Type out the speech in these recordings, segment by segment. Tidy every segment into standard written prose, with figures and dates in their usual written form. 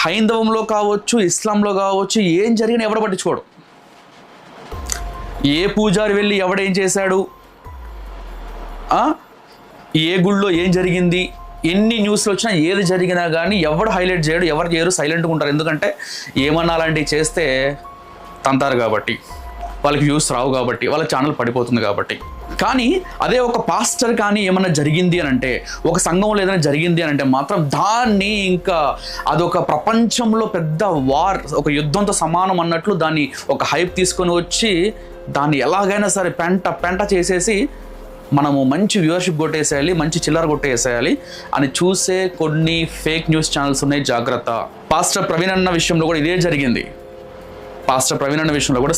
హైందవంలో కావచ్చు, ఇస్లాంలో కావచ్చు, ఏం జరిగినా ఎవడ పట్టించుకోడు. ఏ పూజారి వెళ్ళి ఎవడేం చేశాడు, ఏ గుళ్ళో ఏం జరిగింది, ఎన్ని న్యూస్లు వచ్చినా ఏది జరిగినా కానీ ఎవడు హైలైట్ చేయడు, ఎవరు చేయరు, సైలెంట్గా ఉంటారు. ఎందుకంటే ఏమన్నా అలాంటివి చేస్తే తంతారు కాబట్టి, వాళ్ళకి వ్యూస్ రావు కాబట్టి, వాళ్ళ ఛానల్ పడిపోతుంది కాబట్టి. కానీ అదే ఒక పాస్టర్ కానీ ఏమన్నా జరిగింది అని అంటే, ఒక సంఘంలో ఏదైనా జరిగింది అని అంటే మాత్రం దాన్ని ఇంకా అదొక ప్రపంచంలో పెద్ద వార్, ఒక యుద్ధంతో సమానం అన్నట్లు దాన్ని ఒక హైప్ తీసుకొని వచ్చి దాన్ని ఎలాగైనా సరే పెంట చేసేసి మనము మంచి వ్యూవర్షిప్ కొట్టేసేయాలి, మంచి చిల్లర కొట్టేసేయాలి అని చూసే కొన్ని ఫేక్ న్యూస్ ఛానల్స్ ఉన్నాయి. జాగ్రత్త. పాస్టర్ ప్రవీణ్ అన్న విషయంలో కూడా ఇదే జరిగింది.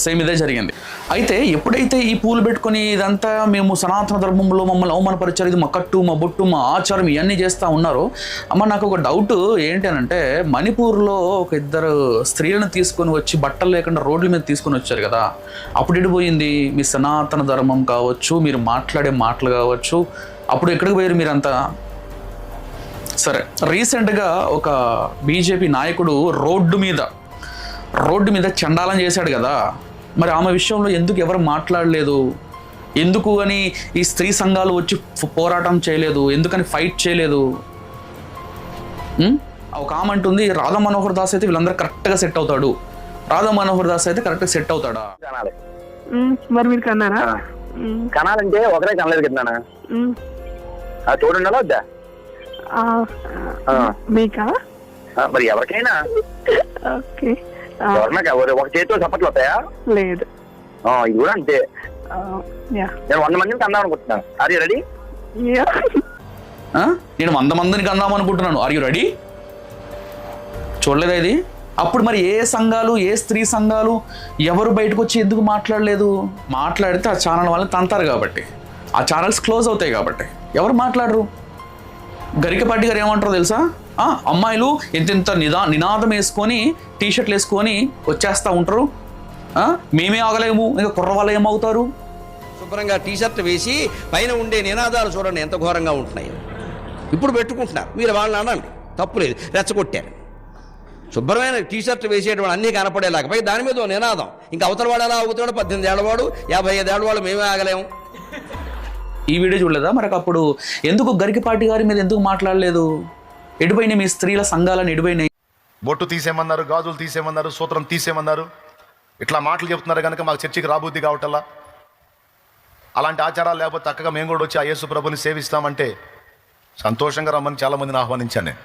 సేమ్ ఇదే జరిగింది. అయితే ఎప్పుడైతే ఈ పూలు పెట్టుకొని ఇదంతా మేము సనాతన ధర్మంలో మమ్మల్ని అవమానపరిచారు, ఇది మా కట్టు, మా బొట్టు, మా ఆచారం, ఇవన్నీ చేస్తూ ఉన్నారో, అమ్మ నాకు ఒక డౌట్ ఏంటి అని అంటే, మణిపూర్లో ఒక ఇద్దరు స్త్రీలను తీసుకొని వచ్చి బట్టలు లేకుండా రోడ్ల మీద తీసుకొని వచ్చారు కదా, అప్పుడు ఎడిపోయింది మీ సనాతన ధర్మం కావచ్చు, మీరు మాట్లాడే మాటలు కావచ్చు, అప్పుడు ఎక్కడికి పోయారు మీరంతా? సరే, రీసెంట్గా ఒక బీజేపీ నాయకుడు రోడ్డు మీద చండాలం చేశాడు కదా, మరి ఆమె విషయంలో ఎందుకు ఎవరు మాట్లాడలేదు? ఎందుకు అని ఈ స్త్రీ సంఘాలు వచ్చి పోరాటం చేయలేదు? ఎందుకని ఫైట్ చేయలేదు? ఒక ఆమె అంటుంది, రాధా మనోహర్ దాస్ అయితే వీళ్ళందరూ కరెక్ట్గా సెట్ అవుతాడు, రాధా మనోహర్ దాస్ అయితే కరెక్ట్గా సెట్ అవుతాడా? మరి మీరు కన్నారా? కనాలంటే ఒకరే కనలేదు కదా, చూడండి వద్దా మీకా? మరి ఎవరికైనా ఓకే. ఒక చేతితో చప్పట్లు వస్తాయా? లేదు. ఇది కూడా అంతే. నేను 100 మందిని కందాం అనుకుంటున్నాను. Are you ready? నేను 100 మందిని కందాం అనుకుంటున్నాను. Are you ready? చూడలేదా ఇది? అప్పుడు మరి ఏ సంఘాలు, ఏ స్త్రీ సంఘాలు ఎవరు బయటకు వచ్చి ఎందుకు మాట్లాడలేదు? మాట్లాడితే ఆ ఛానల్ వాళ్ళని తంతారు కాబట్టి, ఆ ఛానల్స్ క్లోజ్ అవుతాయి కాబట్టి ఎవరు మాట్లాడరు. గరికపాటి గారు ఏమంటారో తెలుసా? అమ్మాయిలు ఇంత నినాదం వేసుకొని టీషర్ట్లు వేసుకొని వచ్చేస్తూ ఉంటారు, మేమే ఆగలేము, ఇంకా కుర్రవాళ్ళు ఏమవుతారు? శుభ్రంగా టీషర్ట్ వేసి పైన ఉండే నినాదాలు చూడండి ఎంత ఘోరంగా ఉంటున్నాయి. ఇప్పుడు పెట్టుకుంటున్నారు, మీరు వాళ్ళని అనండి, తప్పు లేదు, రెచ్చగొట్టారు. శుభ్రమైన టీషర్ట్ వేసేటువంటి అన్నీ కనపడేలాగా దాని మీద నినాదం, ఇంకా అవతల వాడు ఎలా అవుతాడు, 18 ఏళ్ళవాడు, 55 ఏళ్ళవాడు, మేమే ఆగలేము. ఈ వీడియో చూడలేదా? మరి అప్పుడు ఎందుకు గరికపాటి గారి మీద ఎందుకు మాట్లాడలేదు? ఎడిపోయినాయి మీ స్త్రీల సంఘాలను, ఎడిపోయినాయి. బొట్టు తీసేయమన్నారు, గాజులు తీసేయమన్నారు, సూత్రం తీసేయమన్నారు, ఇట్లా మాటలు చెప్తున్నారు కనుక మాకు చర్చికి రాబుద్ది కావటల్లా. అలాంటి ఆచారాలు లేకపోతే చక్కగా మేము కూడా వచ్చి ఆ యేసు ప్రభుని సేవిస్తామంటే సంతోషంగా రమ్మని చాలామందిని ఆహ్వానించాను నేను.